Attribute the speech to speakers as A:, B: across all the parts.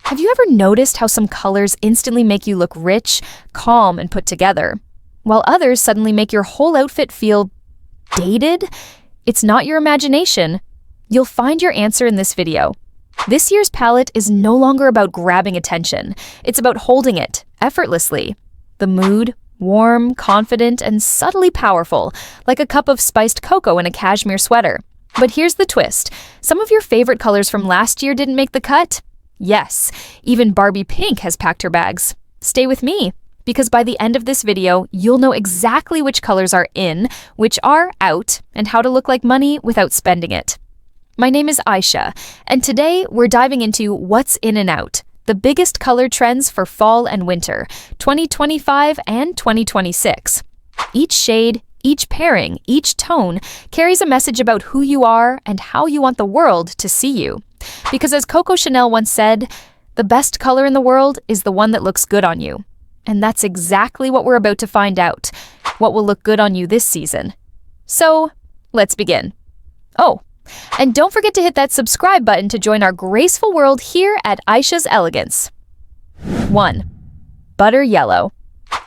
A: Have you ever noticed how some colors instantly make you look rich, calm, and put together, while others suddenly make your whole outfit feel dated? It's not your imagination. You'll find your answer in this video. This year's palette is no longer about grabbing attention. It's about holding it effortlessly. The mood, warm, confident, and subtly powerful, like a cup of spiced cocoa in a cashmere sweater. But here's the twist. Some of your favorite colors from last year didn't make the cut. Yes, even Barbie Pink has packed her bags. Stay with me, because by the end of this video, you'll know exactly which colors are in, which are out, and how to look like money without spending it. My name is Aisha, and today we're diving into what's in and out, the biggest color trends for fall and winter, 2025 and 2026. Each shade, each pairing, each tone carries a message about who you are and how you want the world to see you. Because as Coco Chanel once said, the best color in the world is the one that looks good on you. And that's exactly what we're about to find out, what will look good on you this season. So, let's begin. Oh, and don't forget to hit that subscribe button to join our graceful world here at Aisha's Elegance. 1. Butter Yellow.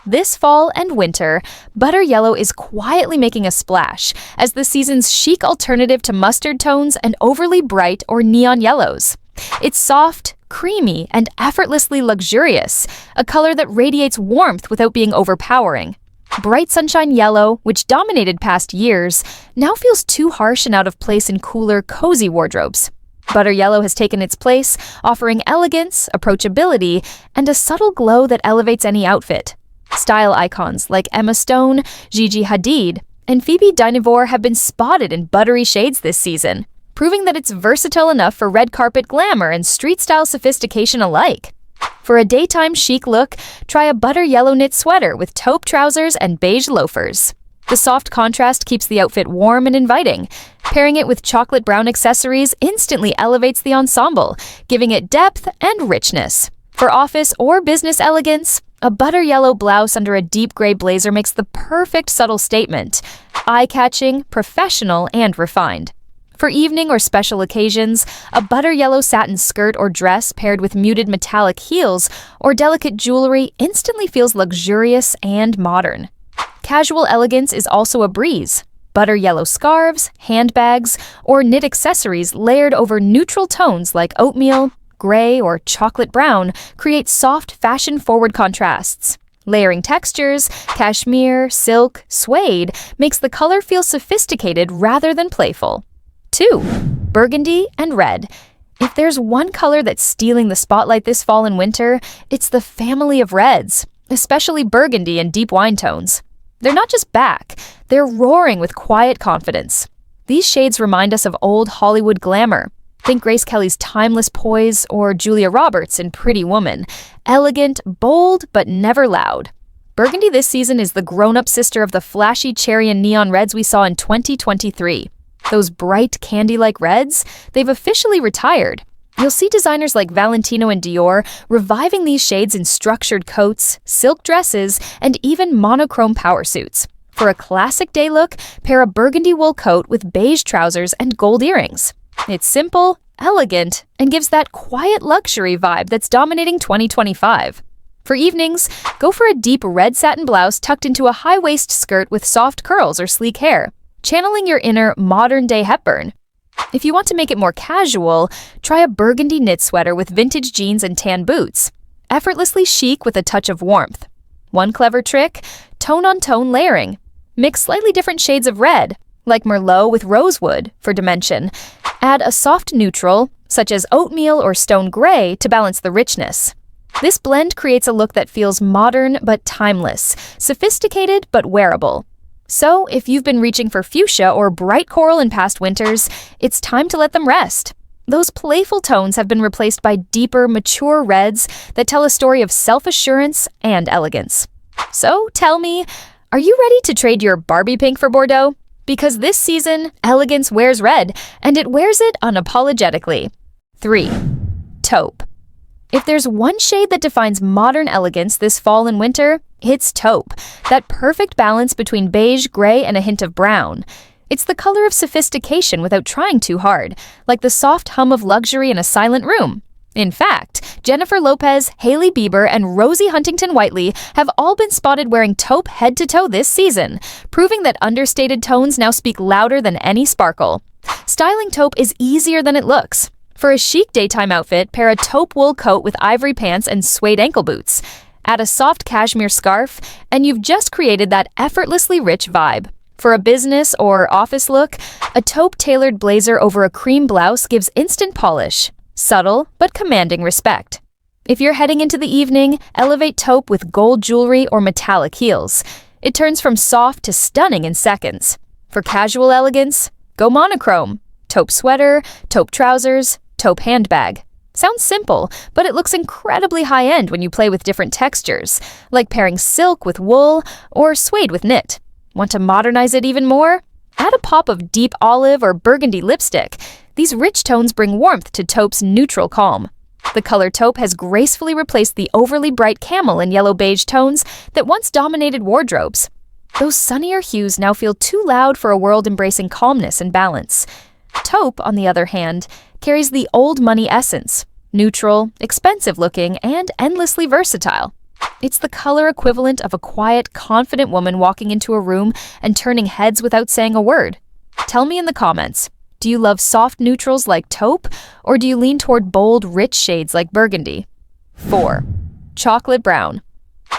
A: This fall and winter, butter yellow is quietly making a splash as the season's chic alternative to mustard tones and overly bright or neon yellows. It's soft, creamy, and effortlessly luxurious, a color that radiates warmth without being overpowering. Bright sunshine yellow, which dominated past years, now feels too harsh and out of place in cooler, cozy wardrobes. Butter yellow has taken its place, offering elegance, approachability, and a subtle glow that elevates any outfit. Style icons like Emma Stone, Gigi Hadid, and Phoebe Dynevor have been spotted in buttery shades this season, proving that it's versatile enough for red carpet glamour and street-style sophistication alike. For a daytime chic look, try a butter yellow knit sweater with taupe trousers and beige loafers. The soft contrast keeps the outfit warm and inviting. Pairing it with chocolate brown accessories instantly elevates the ensemble, giving it depth and richness. For office or business elegance, a butter yellow blouse under a deep gray blazer makes the perfect subtle statement, eye-catching, professional, and refined. For evening or special occasions, a butter yellow satin skirt or dress paired with muted metallic heels or delicate jewelry instantly feels luxurious and modern. Casual elegance is also a breeze. Butter yellow scarves, handbags, or knit accessories layered over neutral tones like oatmeal, gray, or chocolate brown create soft, fashion-forward contrasts. Layering textures, cashmere, silk, suede makes the color feel sophisticated rather than playful. 2. Burgundy and red. If there's one color that's stealing the spotlight this fall and winter, it's the family of reds, especially burgundy and deep wine tones. They're not just back, they're roaring with quiet confidence. These shades remind us of old Hollywood glamour. Think Grace Kelly's timeless poise or Julia Roberts in Pretty Woman. Elegant, bold, but never loud. Burgundy this season is the grown-up sister of the flashy cherry and neon reds we saw in 2023. Those bright candy-like reds, they've officially retired. You'll see designers like Valentino and Dior reviving these shades in structured coats, silk dresses, and even monochrome power suits. For a classic day look, pair a burgundy wool coat with beige trousers and gold earrings. It's simple, elegant, and gives that quiet luxury vibe that's dominating 2025. For evenings, go for a deep red satin blouse tucked into a high-waist skirt with soft curls or sleek hair, channeling your inner modern-day Hepburn. If you want to make it more casual, try a burgundy knit sweater with vintage jeans and tan boots, effortlessly chic with a touch of warmth. One clever trick, tone-on-tone layering. Mix slightly different shades of red, like Merlot with rosewood, for dimension. Add a soft neutral, such as oatmeal or stone gray, to balance the richness. This blend creates a look that feels modern but timeless, sophisticated but wearable. So, if you've been reaching for fuchsia or bright coral in past winters, it's time to let them rest. Those playful tones have been replaced by deeper, mature reds that tell a story of self-assurance and elegance. So, tell me, are you ready to trade your Barbie pink for Bordeaux? Because this season, elegance wears red, and it wears it unapologetically. 3. Taupe. If there's one shade that defines modern elegance this fall and winter, it's taupe, that perfect balance between beige, gray, and a hint of brown. It's the color of sophistication without trying too hard, like the soft hum of luxury in a silent room. In fact, Jennifer Lopez, Hailey Bieber, and Rosie Huntington-Whiteley have all been spotted wearing taupe head to toe this season, proving that understated tones now speak louder than any sparkle. Styling taupe is easier than it looks. For a chic daytime outfit, pair a taupe wool coat with ivory pants and suede ankle boots. Add a soft cashmere scarf, and you've just created that effortlessly rich vibe. For a business or office look, a taupe-tailored blazer over a cream blouse gives instant polish. Subtle, but commanding respect. If you're heading into the evening, elevate taupe with gold jewelry or metallic heels. It turns from soft to stunning in seconds. For casual elegance, go monochrome. Taupe sweater, taupe trousers, taupe handbag. Sounds simple, but it looks incredibly high-end when you play with different textures, like pairing silk with wool or suede with knit. Want to modernize it even more? Add a pop of deep olive or burgundy lipstick. These rich tones bring warmth to taupe's neutral calm. The color taupe has gracefully replaced the overly bright camel and yellow beige tones that once dominated wardrobes. Those sunnier hues now feel too loud for a world embracing calmness and balance. Taupe, on the other hand, carries the old money essence, neutral, expensive-looking, and endlessly versatile. It's the color equivalent of a quiet, confident woman walking into a room and turning heads without saying a word. Tell me in the comments, do you love soft neutrals like taupe, or do you lean toward bold, rich shades like burgundy? 4. Chocolate brown.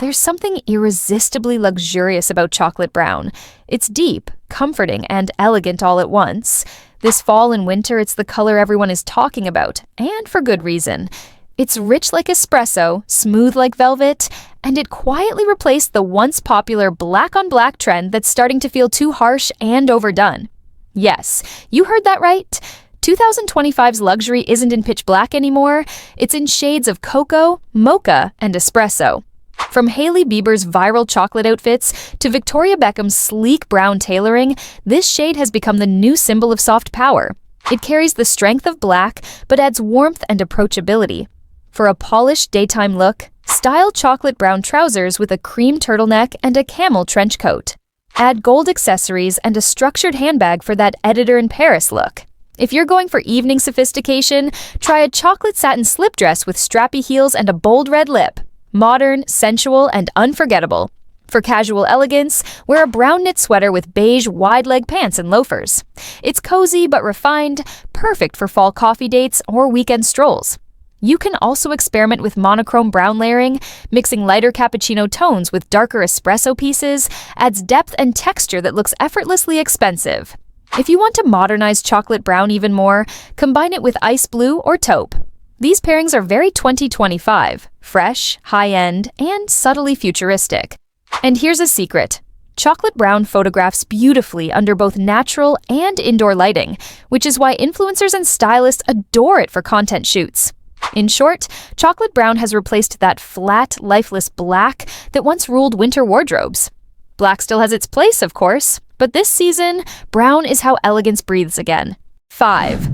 A: There's something irresistibly luxurious about chocolate brown. It's deep, comforting, and elegant all at once. This fall and winter, it's the color everyone is talking about, and for good reason. It's rich like espresso, smooth like velvet, and it quietly replaced the once popular black-on-black trend that's starting to feel too harsh and overdone. Yes, you heard that right. 2025's luxury isn't in pitch black anymore. It's in shades of cocoa, mocha, and espresso. From Hailey Bieber's viral chocolate outfits to Victoria Beckham's sleek brown tailoring, this shade has become the new symbol of soft power. It carries the strength of black, but adds warmth and approachability. For a polished daytime look, style chocolate brown trousers with a cream turtleneck and a camel trench coat. Add gold accessories and a structured handbag for that editor in Paris look. If you're going for evening sophistication, try a chocolate satin slip dress with strappy heels and a bold red lip. Modern, sensual, and unforgettable. For casual elegance, wear a brown knit sweater with beige wide-leg pants and loafers. It's cozy but refined, perfect for fall coffee dates or weekend strolls. You can also experiment with monochrome brown layering. Mixing lighter cappuccino tones with darker espresso pieces adds depth and texture that looks effortlessly expensive. If you want to modernize chocolate brown even more, combine it with ice blue or taupe. These pairings are very 2025, fresh, high-end, and subtly futuristic. And here's a secret. Chocolate brown photographs beautifully under both natural and indoor lighting, which is why influencers and stylists adore it for content shoots. In short, chocolate brown has replaced that flat, lifeless black that once ruled winter wardrobes. Black still has its place, of course, but this season, brown is how elegance breathes again. 5.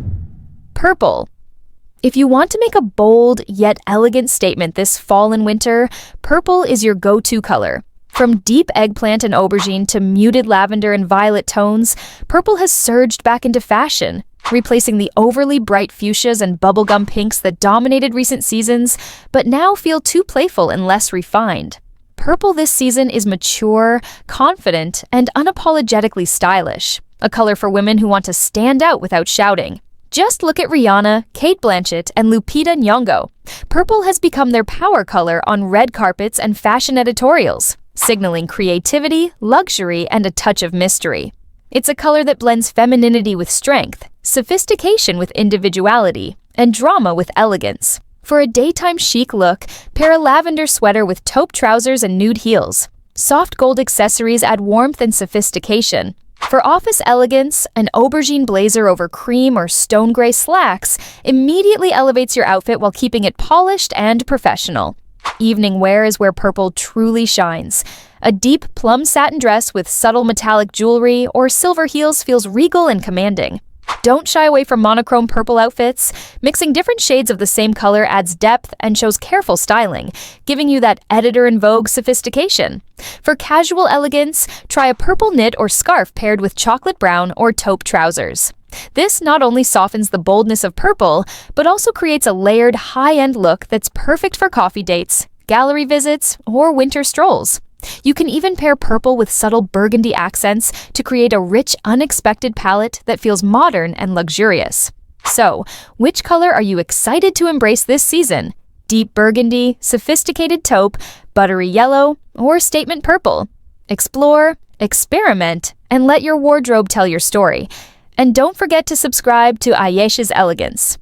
A: Purple. If you want to make a bold yet elegant statement this fall and winter, purple is your go-to color. From deep eggplant and aubergine to muted lavender and violet tones, purple has surged back into fashion, replacing the overly bright fuchsias and bubblegum pinks that dominated recent seasons, but now feel too playful and less refined. Purple this season is mature, confident, and unapologetically stylish, a color for women who want to stand out without shouting. Just look at Rihanna, Kate Blanchett, and Lupita Nyong'o. Purple has become their power color on red carpets and fashion editorials, signaling creativity, luxury, and a touch of mystery. It's a color that blends femininity with strength, sophistication with individuality, and drama with elegance. For a daytime chic look, pair a lavender sweater with taupe trousers and nude heels. Soft gold accessories add warmth and sophistication. For office elegance, an aubergine blazer over cream or stone gray slacks immediately elevates your outfit while keeping it polished and professional. Evening wear is where purple truly shines. A deep plum satin dress with subtle metallic jewelry or silver heels feels regal and commanding. Don't shy away from monochrome purple outfits. Mixing different shades of the same color adds depth and shows careful styling, giving you that editor in vogue sophistication. For casual elegance, try a purple knit or scarf paired with chocolate brown or taupe trousers. This not only softens the boldness of purple, but also creates a layered, high-end look that's perfect for coffee dates, gallery visits, or winter strolls. You can even pair purple with subtle burgundy accents to create a rich, unexpected palette that feels modern and luxurious. So, which color are you excited to embrace this season? Deep burgundy, sophisticated taupe, buttery yellow, or statement purple? Explore, experiment, and let your wardrobe tell your story. And don't forget to subscribe to Ayesha's Elegance.